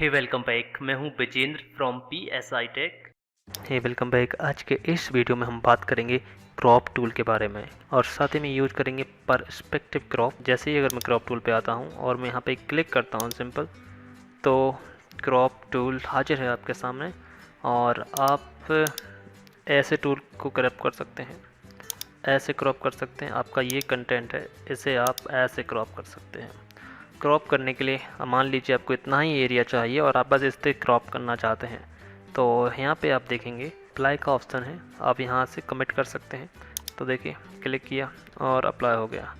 हे welcome back. मैं हूं Vijender from PSI tech. Hey welcome back. आज के इस वीडियो में हम बात करेंगे क्रॉप टूल के बारे में और साथ ही में यूज करेंगे पर्सपेक्टिव क्रॉप। जैसे ही अगर मैं क्रॉप टूल पे आता हूं और मैं यहां पे क्लिक करता हूं सिंपल, तो क्रॉप टूल हाजिर है आपके सामने और आप ऐसे टूल को क्रॉप कर सकते हैं, ऐसे क्रॉप कर सकते हैं। आपका ये कंटेंट है, इसे आप ऐसे क्रॉप कर सकते हैं। क्रॉप करने के लिए मान लीजिए आपको इतना ही एरिया चाहिए और आप बस इस पर क्रॉप करना चाहते हैं, तो यहाँ पे आप देखेंगे अप्लाई का ऑप्शन है, आप यहाँ से कमिट कर सकते हैं। तो देखिए क्लिक किया और अप्लाई हो गया।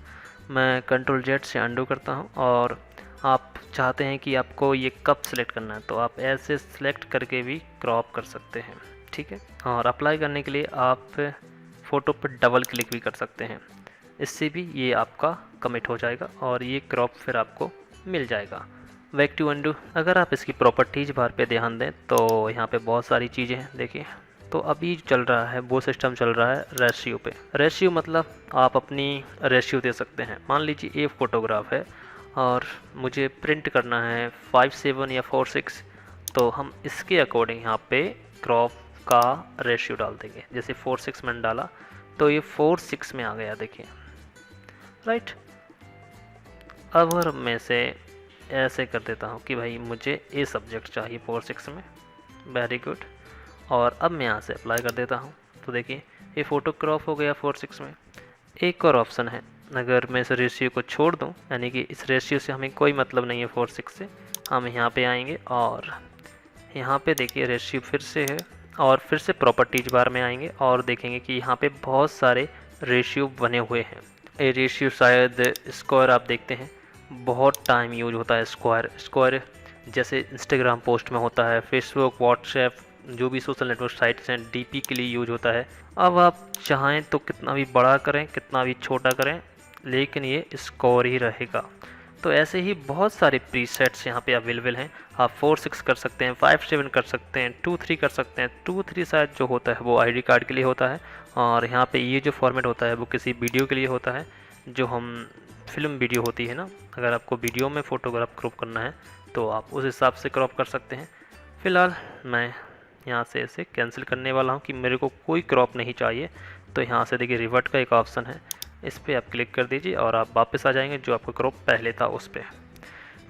मैं Ctrl+Z से अंडू करता हूँ और आप चाहते हैं कि आपको ये कब सेलेक्ट करना है, तो आप ऐसे सेलेक्ट करके भी क्रॉप कर सकते हैं, ठीक है। और अप्लाई करने के लिए आप फ़ोटो पर डबल क्लिक भी कर सकते हैं, इससे भी ये आपका कमिट हो जाएगा और ये क्रॉप फिर आपको मिल जाएगा। Back to undo. अगर आप इसकी प्रॉपर्टीज बार पे ध्यान दें तो यहाँ पे बहुत सारी चीज़ें हैं, देखिए। तो अभी चल रहा है वो सिस्टम चल रहा है रेशियो पे। रेशियो मतलब आप अपनी रेशियो दे सकते हैं। मान लीजिए ये फोटोग्राफ है और मुझे प्रिंट करना है 5:7 या 4:6, तो हम इसके अकॉर्डिंग यहाँ पे क्रॉप का रेशियो डाल देंगे। जैसे 4:6 मैंने डाला तो ये 4:6 में आ गया, देखिए, राइट। अब अगर मैं से ऐसे कर देता हूँ कि भाई मुझे ये सब्जेक्ट चाहिए 4:6 में, वेरी गुड। और अब मैं यहाँ से अप्लाई कर देता हूँ, तो देखिए ये फ़ोटो क्रॉप हो गया 4:6 में। एक और ऑप्शन है, अगर मैं इस रेशियो को छोड़ दूँ, यानी कि इस रेशियो से हमें कोई मतलब नहीं है 4:6 से, हम यहाँ पे आएंगे और यहाँ पे देखिए रेशियो फिर से है और फिर से प्रॉपर्टीज बार में आएंगे और देखेंगे कि यहाँ पे बहुत सारे रेशियो बने हुए हैं। ये रेशियो शायद स्क्वायर आप देखते हैं, बहुत टाइम यूज होता है स्क्वायर जैसे इंस्टाग्राम पोस्ट में होता है, फेसबुक, व्हाट्सएप, जो भी सोशल नेटवर्क साइट्स हैं, डीपी के लिए यूज होता है। अब आप चाहें तो कितना भी बड़ा करें, कितना भी छोटा करें, लेकिन ये स्क्वायर ही रहेगा। तो ऐसे ही बहुत सारे प्रीसेट्स यहाँ पे अवेलेबल हैं। आप 4:6 कर सकते हैं, 5:7 कर सकते हैं, 2:3 कर सकते हैं। 2:3 शायद जो होता है वो आईडी कार्ड के लिए होता है और यहाँ पे ये जो फॉर्मेट होता है वो किसी वीडियो के लिए होता है, जो हम फिल्म वीडियो होती है ना। अगर आपको वीडियो में फ़ोटोग्राफ क्रॉप करना है तो आप उस हिसाब से क्रॉप कर सकते हैं। फ़िलहाल मैं यहाँ से इसे कैंसिल करने वाला हूँ कि मेरे को कोई क्रॉप नहीं चाहिए। तो यहाँ से देखिए रिवर्ट का एक ऑप्शन है, इस पर आप क्लिक कर दीजिए और आप वापस आ जाएंगे जो आपका क्रॉप पहले था उस पर,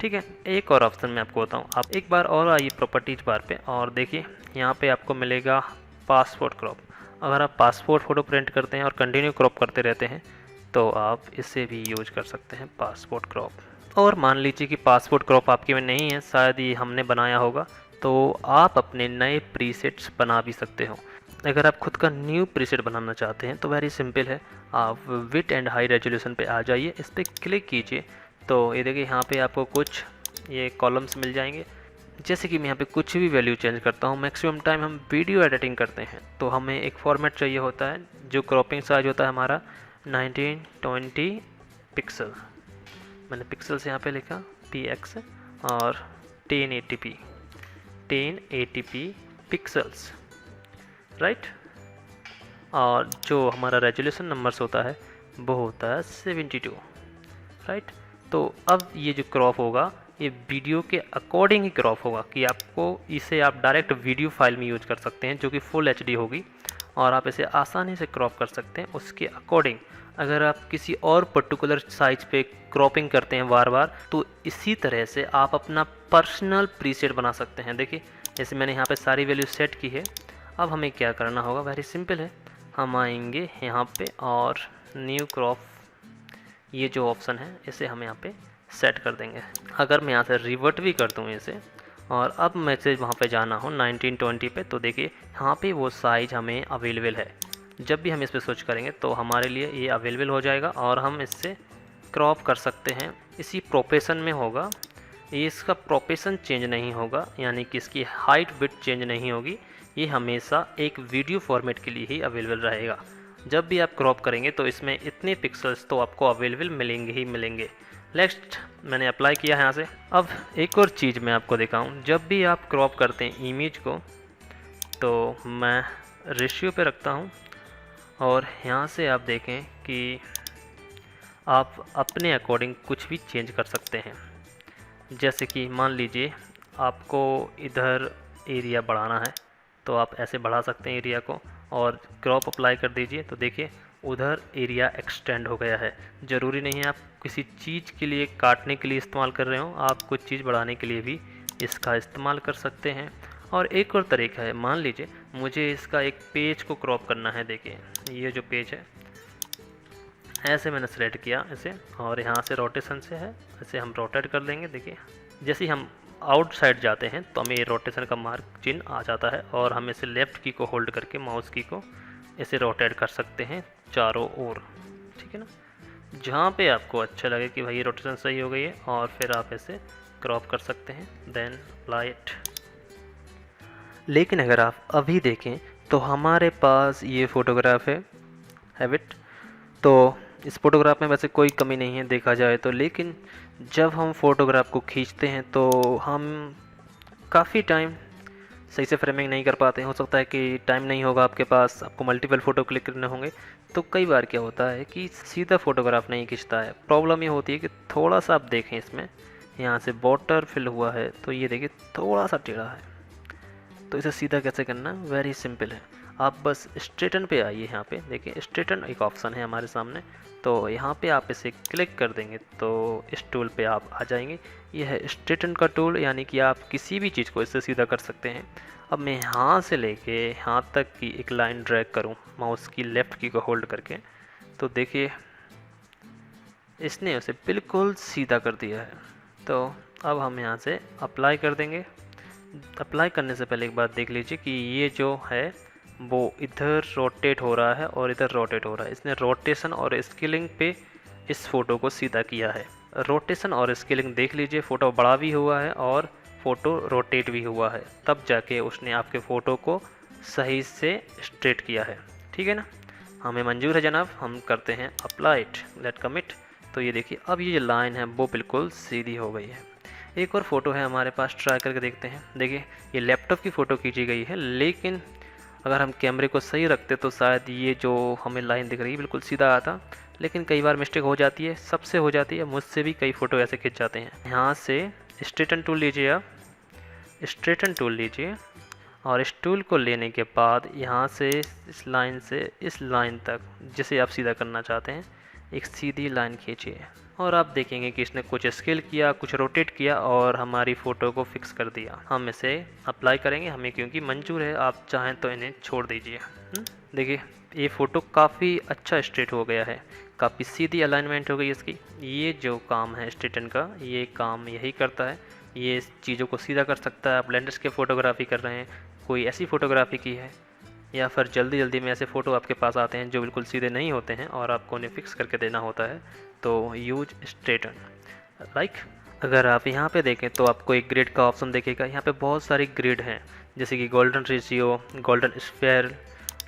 ठीक है। एक और ऑप्शन मैं आपको बताऊँ, आप एक बार और आइए प्रॉपर्टीज बार पे और देखिए यहाँ पे आपको मिलेगा पासपोर्ट क्रॉप। अगर आप पासपोर्ट फ़ोटो प्रिंट करते हैं और कंटिन्यू क्रॉप करते रहते हैं तो आप इसे भी यूज कर सकते हैं, पासपोर्ट क्रॉप। और मान लीजिए कि पासपोर्ट क्रॉप आपके में नहीं है, शायद ये हमने बनाया होगा, तो आप अपने नए प्रीसेट्स बना भी सकते हो। अगर आप खुद का न्यू प्रीसेट बनाना चाहते हैं तो वेरी सिंपल है, आप विथ एंड हाई रेजोल्यूशन पे आ जाइए, इस पर क्लिक कीजिए। तो ये देखिए यहाँ पे आपको कुछ ये कॉलम्स मिल जाएंगे। जैसे कि मैं यहाँ पे कुछ भी वैल्यू चेंज करता हूँ, मैक्सिमम टाइम हम वीडियो एडिटिंग करते हैं तो हमें एक फॉर्मेट चाहिए होता है, जो क्रॉपिंग साइज होता है हमारा 1920 पिक्सल। मैंने पिक्सल्स यहाँ पे लिखा px और 1080p पिक्सल्स, राइट। और जो हमारा रेजोल्यूशन नंबर्स होता है वो होता है 72, राइट। तो अब ये जो क्रॉप होगा ये वीडियो के अकॉर्डिंग ही क्रॉप होगा कि आपको इसे आप डायरेक्ट वीडियो फाइल में यूज कर सकते हैं जो कि फुल HD होगी और आप इसे आसानी से क्रॉप कर सकते हैं उसके अकॉर्डिंग। अगर आप किसी और पर्टिकुलर साइज पे क्रॉपिंग करते हैं बार बार, तो इसी तरह से आप अपना पर्सनल प्रीसेट बना सकते हैं। देखिए जैसे मैंने यहाँ पे सारी वैल्यू सेट की है। अब हमें क्या करना होगा, वेरी सिंपल है, हम आएंगे यहाँ पे और न्यू क्रॉप, ये जो ऑप्शन है इसे हम यहाँ पे सेट कर देंगे। अगर मैं यहाँ से रिवर्ट भी कर दूँ इसे और अब मैसेज वहाँ पे जाना हो 1920 पे, तो देखिए यहाँ पे वो साइज़ हमें अवेलेबल है। जब भी हम इस पर स्विच करेंगे तो हमारे लिए ये अवेलेबल हो जाएगा और हम इससे क्रॉप कर सकते हैं। इसी प्रोपेशन में होगा, ये इसका प्रोपेशन चेंज नहीं होगा, यानी कि इसकी हाइट विड्थ चेंज नहीं होगी। ये हमेशा एक वीडियो फॉर्मेट के लिए ही अवेलेबल रहेगा। जब भी आप क्रॉप करेंगे तो इसमें इतने पिक्सल्स तो आपको अवेलेबल मिलेंगे ही मिलेंगे। नेक्स्ट मैंने अप्लाई किया है यहाँ से। अब एक और चीज़ मैं आपको दिखाऊं, जब भी आप क्रॉप करते हैं इमेज को तो मैं रेशियो पे रखता हूँ और यहाँ से आप देखें कि आप अपने अकॉर्डिंग कुछ भी चेंज कर सकते हैं। जैसे कि मान लीजिए आपको इधर एरिया बढ़ाना है तो आप ऐसे बढ़ा सकते हैं एरिया को, और क्रॉप अप्लाई कर दीजिए तो देखिए उधर एरिया एक्सटेंड हो गया है। ज़रूरी नहीं है आप किसी चीज़ के लिए काटने के लिए इस्तेमाल कर रहे हो, आप कुछ चीज़ बढ़ाने के लिए भी इसका इस्तेमाल कर सकते हैं। और एक और तरीका है, मान लीजिए मुझे इसका एक पेज को क्रॉप करना है। देखिए ये जो पेज है ऐसे मैंने सेलेक्ट किया इसे, और यहाँ से रोटेशन से है, इसे हम रोटेट कर लेंगे। देखिए जैसे ही हम आउटसाइड जाते हैं तो हमें ये रोटेशन का मार्क चिन्ह आ जाता है, और हम इसे लेफ़्ट की को होल्ड करके माउस की को इसे रोटेट कर सकते हैं चारों ओर। ठीक है ना, जहाँ पे आपको अच्छा लगे कि भाई ये रोटेशन सही हो गई है, और फिर आप इसे क्रॉप कर सकते हैं, देन अप्लाई इट। लेकिन अगर आप अभी देखें तो हमारे पास ये फ़ोटोग्राफ है इट। तो इस फ़ोटोग्राफ में वैसे कोई कमी नहीं है देखा जाए तो, लेकिन जब हम फ़ोटोग्राफ को खींचते हैं तो हम काफ़ी टाइम सही से फ्रेमिंग नहीं कर पाते हैं। हो सकता है कि टाइम नहीं होगा आपके पास, आपको मल्टीपल फ़ोटो क्लिक करने होंगे, तो कई बार क्या होता है कि सीधा फ़ोटोग्राफ नहीं खींचता है। प्रॉब्लम ये होती है कि थोड़ा सा आप देखें, इसमें यहाँ से बॉर्डर फिल हुआ है तो ये देखिए थोड़ा सा टेढ़ा है। तो इसे सीधा कैसे करना, वेरी सिंपल है। आप बस स्ट्रेटन पे आइए, यहाँ पे देखिए स्ट्रेटन एक ऑप्शन है हमारे सामने, तो यहाँ पे आप इसे क्लिक कर देंगे तो इस टूल पे आप आ जाएंगे। यह है स्ट्रेटन का टूल, यानी कि आप किसी भी चीज़ को इससे सीधा कर सकते हैं। अब मैं यहाँ से लेके यहाँ तक की एक लाइन ड्रैग करूँ माउस की लेफ़्ट की को होल्ड करके, तो देखिए इसने उसे बिल्कुल सीधा कर दिया है। तो अब हम यहाँ से अप्लाई कर देंगे। अप्लाई करने से पहले एक बात देख लीजिए कि ये जो है वो इधर रोटेट हो रहा है और इधर रोटेट हो रहा है। इसने रोटेशन और स्केलिंग पे इस फ़ोटो को सीधा किया है। रोटेशन और स्केलिंग देख लीजिए, फ़ोटो बड़ा भी हुआ है और फ़ोटो रोटेट भी हुआ है, तब जाके उसने आपके फ़ोटो को सही से स्ट्रेट किया है। ठीक है ना, हमें मंजूर है जनाब, हम करते हैं अप्लाई इट, लेट कमिट। तो ये देखिए अब ये जो लाइन है वो बिल्कुल सीधी हो गई है। एक और फ़ोटो है हमारे पास, ट्राई करके देखते हैं। देखिए ये लैपटॉप की फ़ोटो खींची गई है, लेकिन अगर हम कैमरे को सही रखते तो शायद ये जो हमें लाइन दिख रही है बिल्कुल सीधा आता, लेकिन कई बार मिस्टेक हो जाती है, सबसे हो जाती है, मुझसे भी कई फ़ोटो ऐसे खिंच जाते हैं। यहाँ से स्ट्रेटन टूल लीजिए, आप स्ट्रेटन टूल लीजिए, और इस टूल को लेने के बाद यहाँ से इस लाइन तक जिसे आप सीधा करना चाहते हैं एक सीधी लाइन खींचिए, और आप देखेंगे कि इसने कुछ स्केल किया, कुछ रोटेट किया और हमारी फ़ोटो को फिक्स कर दिया। हम इसे अप्लाई करेंगे, हमें क्योंकि मंजूर है, आप चाहें तो इन्हें छोड़ दीजिए। देखिए ये फ़ोटो काफ़ी अच्छा स्ट्रेट हो गया है, काफ़ी सीधी अलाइनमेंट हो गई इसकी। ये जो काम है स्ट्रेटन का, ये काम यही करता है, ये चीज़ों को सीधा कर सकता है। आप लैंडस्केप फोटोग्राफी कर रहे हैं, कोई ऐसी फ़ोटोग्राफी की है, या फिर जल्दी जल्दी में ऐसे फ़ोटो आपके पास आते हैं जो बिल्कुल सीधे नहीं होते हैं और आपको उन्हें फिक्स करके देना होता है, तो यूज स्ट्रेटन। अगर आप यहाँ पे देखें तो आपको एक ग्रिड का ऑप्शन दिखेगा। यहाँ पे बहुत सारी ग्रिड हैं, जैसे कि गोल्डन रेशियो, गोल्डन स्फीयर,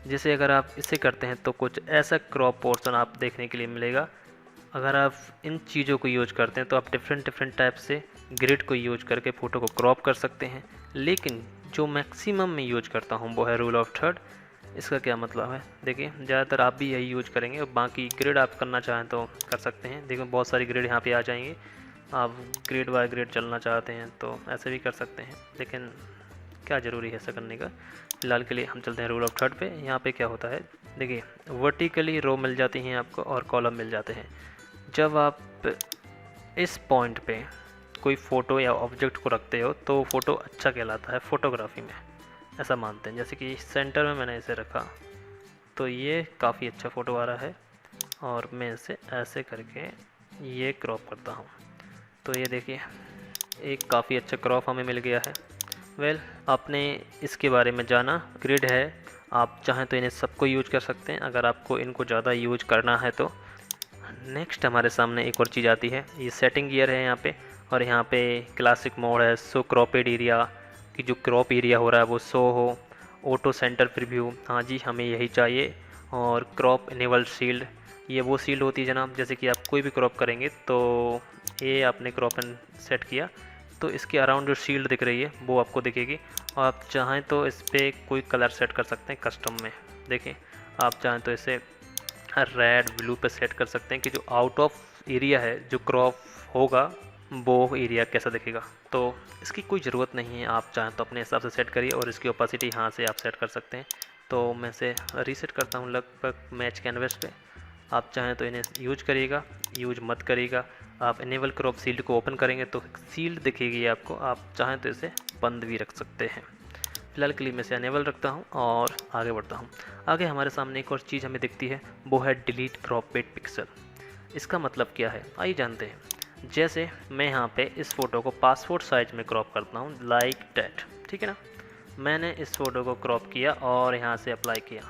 जिसे अगर आप इसे करते हैं तो कुछ ऐसा क्रॉप पोर्शन आप देखने के लिए मिलेगा। अगर आप इन चीज़ों को यूज करते हैं तो आप डिफरेंट टाइप से ग्रिड को यूज करके फ़ोटो को क्रॉप कर सकते हैं, लेकिन जो मैक्सिमम मैं यूज करता हूँ वो है रूल ऑफ थर्ड। इसका क्या मतलब है, देखिए ज़्यादातर आप भी यही यूज करेंगे, और बाकी ग्रिड आप करना चाहें तो कर सकते हैं। देखिए बहुत सारी ग्रिड यहाँ पे आ जाएंगी, आप ग्रिड बाय ग्रिड चलना चाहते हैं तो ऐसे भी कर सकते हैं, लेकिन क्या ज़रूरी है ऐसा करने का। फिलहाल के लिए हम चलते हैं रूल ऑफ थर्ड पे। यहाँ पे क्या होता है, देखिए वर्टिकली रो मिल जाती हैं आपको और कॉलम मिल जाते हैं। जब आप इस पॉइंट पे कोई फ़ोटो या ऑब्जेक्ट को रखते हो तो फ़ोटो अच्छा कहलाता है फोटोग्राफी में, ऐसा मानते हैं। जैसे कि सेंटर में मैंने इसे रखा तो ये काफ़ी अच्छा फ़ोटो आ रहा है, और मैं इसे ऐसे करके ये क्रॉप करता हूँ तो ये देखिए एक काफ़ी अच्छा क्रॉप हमें मिल गया है। वेल, आपने इसके बारे में जाना, ग्रिड है, आप चाहें तो इन्हें सबको यूज कर सकते हैं अगर आपको इनको ज़्यादा यूज करना है तो। नेक्स्ट हमारे सामने एक और चीज़ आती है, ये सेटिंग गियर है यहाँ पे, और यहाँ पे क्लासिक मोड है, सो क्रॉपेड एरिया, कि जो क्रॉप एरिया हो रहा है वो शो हो, ऑटो सेंटर प्रीव्यू, हाँ जी हमें यही चाहिए, और क्रॉप इनेबल शील्ड, ये वो शील्ड होती है जनाब, जैसे कि आप कोई भी क्रॉप करेंगे तो ये आपने क्रॉप एंड सेट किया तो इसके अराउंड जो शील्ड दिख रही है वो आपको दिखेगी, और आप चाहें तो इस पर कोई कलर सेट कर सकते हैं कस्टम में। देखिए आप चाहें तो इसे रेड ब्लू पे सेट कर सकते हैं कि जो आउट ऑफ एरिया है, जो क्रॉप होगा वो एरिया कैसा दिखेगा। तो इसकी कोई ज़रूरत नहीं है, आप चाहें तो अपने हिसाब से सेट करिए और इसकी ओपेसिटी यहाँ से आप सेट कर सकते हैं। तो मैं इसे रीसेट करता हूँ लगभग मैच कैनवस पे। आप चाहें तो इन्हें यूज करिएगा, यूज मत करिएगा। आप इनेबल क्रॉप शील्ड को ओपन करेंगे तो शील्ड दिखेगी आपको, आप चाहें तो इसे बंद भी रख सकते हैं। फिलहाल के लिए मैं इसे अनेबल रखता हूँ और आगे बढ़ता हूँ। आगे हमारे सामने एक और चीज़ हमें दिखती है, वो है डिलीट क्रॉपेड पिक्सल। इसका मतलब क्या है आइए जानते हैं। जैसे मैं यहाँ पे इस फ़ोटो को पासपोर्ट साइज में क्रॉप करता हूँ लाइक डैट, ठीक है ना। मैंने इस फ़ोटो को क्रॉप किया और यहाँ से अप्लाई किया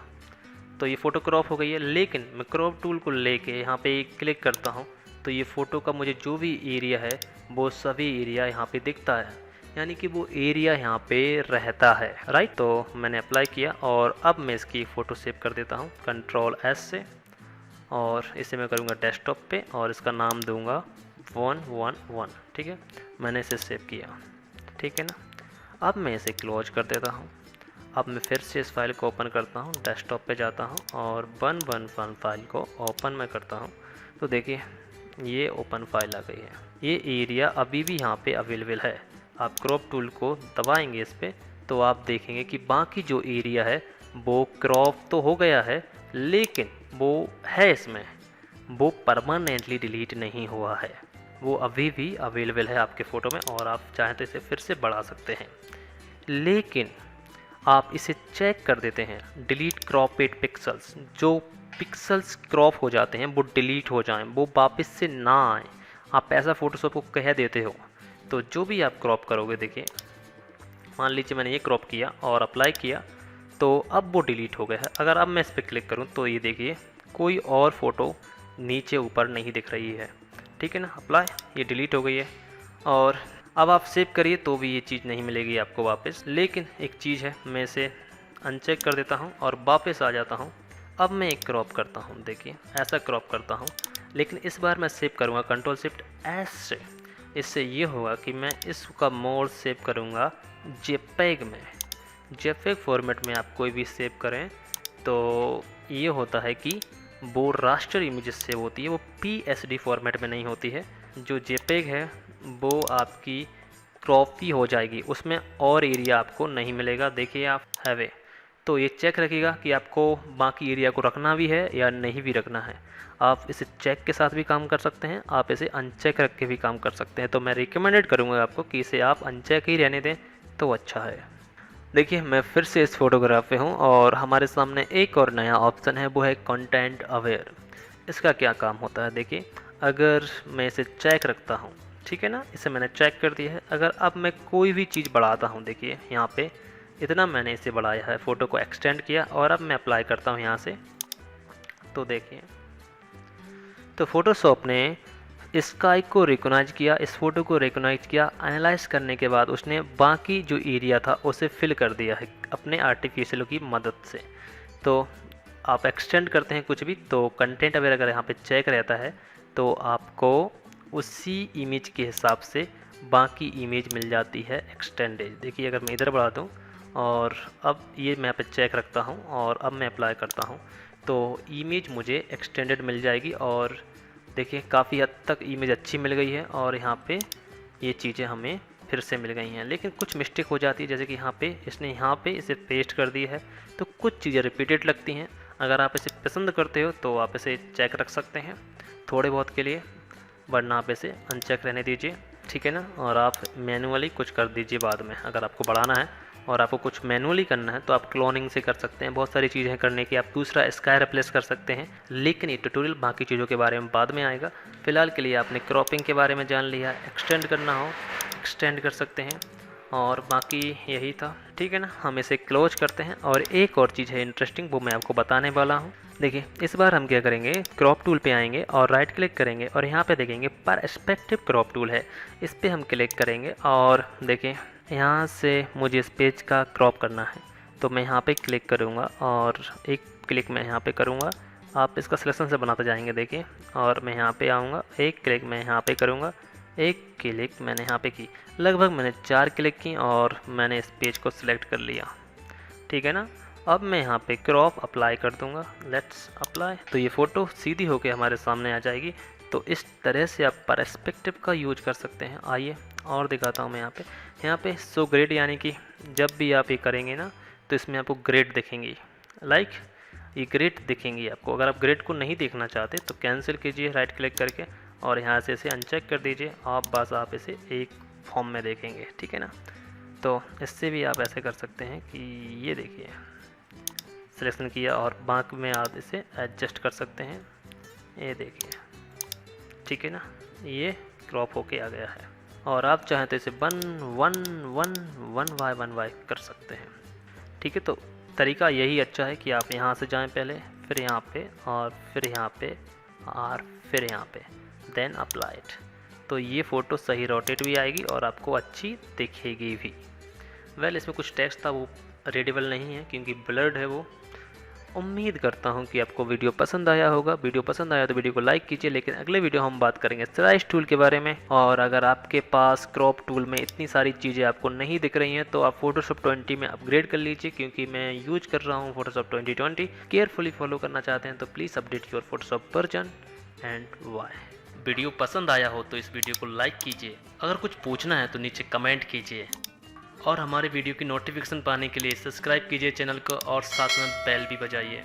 तो ये फ़ोटो क्रॉप हो गई है। लेकिन मैं क्रॉप टूल को लेके यहाँ पे क्लिक करता हूँ तो ये फ़ोटो का मुझे जो भी एरिया है वो सभी एरिया यहाँ पे दिखता है, यानी कि वो एरिया यहाँ पे रहता है, राइट। तो मैंने अप्लाई किया और अब मैं इसकी फ़ोटो सेव कर देता हूँ Ctrl+S से और इसे मैं करूँगा डेस्कटॉप पे और इसका नाम दूँगा 111, ठीक है। मैंने इसे सेव किया, ठीक है ना। अब मैं इसे क्लोज कर देता हूँ। अब मैं फिर से इस फाइल को ओपन करता हूँ, डेस्कटॉप पे जाता हूँ और 111 फाइल को ओपन मैं करता हूँ। तो देखिए ये ओपन फाइल आ गई है। ये एरिया अभी भी यहाँ पे अवेलेबल है। आप क्रॉप टूल को दबाएंगे इस पर तो आप देखेंगे कि बाकी जो एरिया है वो क्रॉप तो हो गया है, लेकिन वो है इसमें, वो परमानेंटली डिलीट नहीं हुआ है, वो अभी भी अवेलेबल है आपके फ़ोटो में और आप चाहें तो इसे फिर से बढ़ा सकते हैं। लेकिन आप इसे चेक कर देते हैं, डिलीट क्रॉपेड पिक्सल्स, जो पिक्सल्स क्रॉप हो जाते हैं वो डिलीट हो जाएं, वो वापस से ना आए। आप ऐसा फ़ोटोशॉप को कह देते हो तो जो भी आप क्रॉप करोगे, देखिए मान लीजिए मैंने ये क्रॉप किया और अप्लाई किया तो अब वो डिलीट हो गया है। अगर अब मैं इस पर क्लिक करूँ तो ये देखिए कोई और फ़ोटो नीचे ऊपर नहीं दिख रही है, ठीक है ना। अप्लाई, ये डिलीट हो गई है और अब आप सेव करिए तो भी ये चीज़ नहीं मिलेगी आपको वापस। लेकिन एक चीज़ है, मैं इसे अनचेक कर देता हूँ और वापस आ जाता हूँ। अब मैं एक क्रॉप करता हूँ, देखिए ऐसा क्रॉप करता हूँ, लेकिन इस बार मैं सेव करूँगा Ctrl+Shift+S से। इससे ये होगा कि मैं इसका मोड सेव करूँगा JPEG में। JPEG फॉर्मेट में आप कोई भी सेव करें तो ये होता है कि वो रास्टर इमेजेस सेव होती है, वो PSD फॉर्मेट में नहीं होती है। जो JPEG है वो आपकी क्रॉपी हो जाएगी, उसमें और एरिया आपको नहीं मिलेगा। देखिए आप हैवे, तो ये चेक रखिएगा कि आपको बाकी एरिया को रखना भी है या नहीं भी रखना है। आप इसे चेक के साथ भी काम कर सकते हैं, आप इसे अनचेक रख के भी काम कर सकते हैं। तो मैं रिकमेंडेड करूँगा आपको कि इसे आप अनचेक ही रहने दें तो अच्छा है। देखिए मैं फिर से इस फोटोग्राफ पे हूँ और हमारे सामने एक और नया ऑप्शन है, वो है कंटेंट अवेयर। इसका क्या काम होता है, देखिए अगर मैं इसे चेक रखता हूँ, ठीक है ना, इसे मैंने चेक कर दिया है। अगर अब मैं कोई भी चीज़ बढ़ाता हूँ, देखिए यहाँ पे इतना मैंने इसे बढ़ाया है, फ़ोटो को एक्सटेंड किया और अब मैं अप्लाई करता हूँ यहाँ से, तो देखिए तो फ़ोटोशॉप ने स्काई को रिकॉग्नाइज किया, इस फ़ोटो को रिकॉग्नाइज किया। एनालाइज करने के बाद उसने बाकी जो एरिया था उसे फिल कर दिया है अपने आर्टिफिशियल की मदद से। तो आप एक्सटेंड करते हैं कुछ भी तो कंटेंट अवेयर अगर यहाँ पे चेक रहता है तो आपको उसी इमेज के हिसाब से बाकी इमेज मिल जाती है एक्सटेंडेड। देखिए अगर मैं इधर बढ़ा दूँ और अब ये मैं यहाँ पे चेक रखता हूँ और अब मैं अप्लाई करता हूँ तो इमेज मुझे एक्सटेंडेड मिल जाएगी और देखिए काफ़ी हद तक इमेज अच्छी मिल गई है और यहाँ पे ये चीज़ें हमें फिर से मिल गई हैं। लेकिन कुछ मिस्टेक हो जाती है, जैसे कि यहाँ पे इसने यहाँ पे इसे पेस्ट कर दी है तो कुछ चीज़ें रिपीटेड लगती हैं। अगर आप इसे पसंद करते हो तो आप इसे चेक रख सकते हैं थोड़े बहुत के लिए, वरना आप इसे अनचेक रहने दीजिए, ठीक है ना। और आप मैनुअली कुछ कर दीजिए बाद में, अगर आपको बढ़ाना है और आपको कुछ मैनुअली करना है तो आप क्लोनिंग से कर सकते हैं। बहुत सारी चीज़ें करने की, आप दूसरा स्काई रिप्लेस कर सकते हैं, लेकिन ये ट्यूटोरियल बाकी चीज़ों के बारे में बाद में आएगा। फिलहाल के लिए आपने क्रॉपिंग के बारे में जान लिया, एक्सटेंड करना हो एक्सटेंड कर सकते हैं और बाकी यही था, ठीक है ना। हम इसे क्लोज करते हैं और एक और चीज़ है इंटरेस्टिंग, वो मैं आपको बताने वाला हूँ। देखिए इस बार हम क्या करेंगे, क्रॉप टूल पे आएंगे और राइट क्लिक करेंगे और यहाँ पे देखेंगे परस्पेक्टिव क्रॉप टूल है, इस पर हम क्लिक करेंगे और देखिए यहाँ से मुझे इस पेज का क्रॉप करना है तो मैं यहाँ पे क्लिक करूँगा और एक क्लिक मैं यहाँ पे करूँगा। आप इसका सिलेक्शन से बनाते जाएंगे, देखिए, और मैं यहाँ पे आऊँगा, एक क्लिक मैं यहाँ पे करूँगा, एक क्लिक मैंने यहाँ पे की, लगभग मैंने 4 क्लिक की और मैंने इस पेज को सिलेक्ट कर लिया, ठीक है ना। अब मैं यहाँ पे क्रॉप अप्लाई कर दूँगा, लेट्स अप्लाई, तो ये फ़ोटो सीधी होके हमारे सामने आ जाएगी। तो इस तरह से आप पर्सपेक्टिव का यूज कर सकते हैं। आइए और दिखाता हूँ मैं यहाँ पे शो ग्रेड, यानी कि जब भी आप ये करेंगे ना तो इसमें आपको ग्रेड दिखेंगी, लाइक ये ग्रेड दिखेंगी आपको। अगर आप ग्रेड को नहीं देखना चाहते तो कैंसिल कीजिए राइट क्लिक करके और यहाँ से इसे अनचेक कर दीजिए। आप इसे एक फॉर्म में देखेंगे, ठीक है ना। तो इससे भी आप ऐसे कर सकते हैं कि ये देखिए सिलेक्शन किया और बाँक में आप इसे एडजस्ट कर सकते हैं, ये देखिए, ठीक है ना। ये क्रॉप होके आ गया है और आप चाहें तो इसे 1 बाय कर सकते हैं, ठीक है। तो तरीका यही अच्छा है कि आप यहाँ से जाएं पहले, फिर यहाँ पे और फिर यहाँ पे और फिर यहाँ पे, देन अप्लाई इट। तो ये फ़ोटो सही रोटेट भी आएगी और आपको अच्छी दिखेगी भी। वेल, इसमें कुछ टेक्स्ट था वो रीडेबल नहीं है क्योंकि ब्लर्ड है वो। उम्मीद करता हूँ कि आपको वीडियो पसंद आया होगा। वीडियो पसंद आया तो वीडियो को लाइक कीजिए, लेकिन अगले वीडियो हम बात करेंगे स्लाइस टूल के बारे में। और अगर आपके पास क्रॉप टूल में इतनी सारी चीज़ें आपको नहीं दिख रही हैं तो आप फोटोशॉप 20 में अपग्रेड कर लीजिए, क्योंकि मैं यूज कर रहा हूँ फोटोशॉप 2020। केयरफुली फॉलो करना चाहते हैं तो please update your Photoshop version and why. Video पसंद आया हो तो इस वीडियो को लाइक कीजिए, अगर कुछ पूछना है तो नीचे कमेंट कीजिए और हमारे वीडियो की नोटिफिकेशन पाने के लिए सब्सक्राइब कीजिए चैनल को और साथ में बेल भी बजाइए।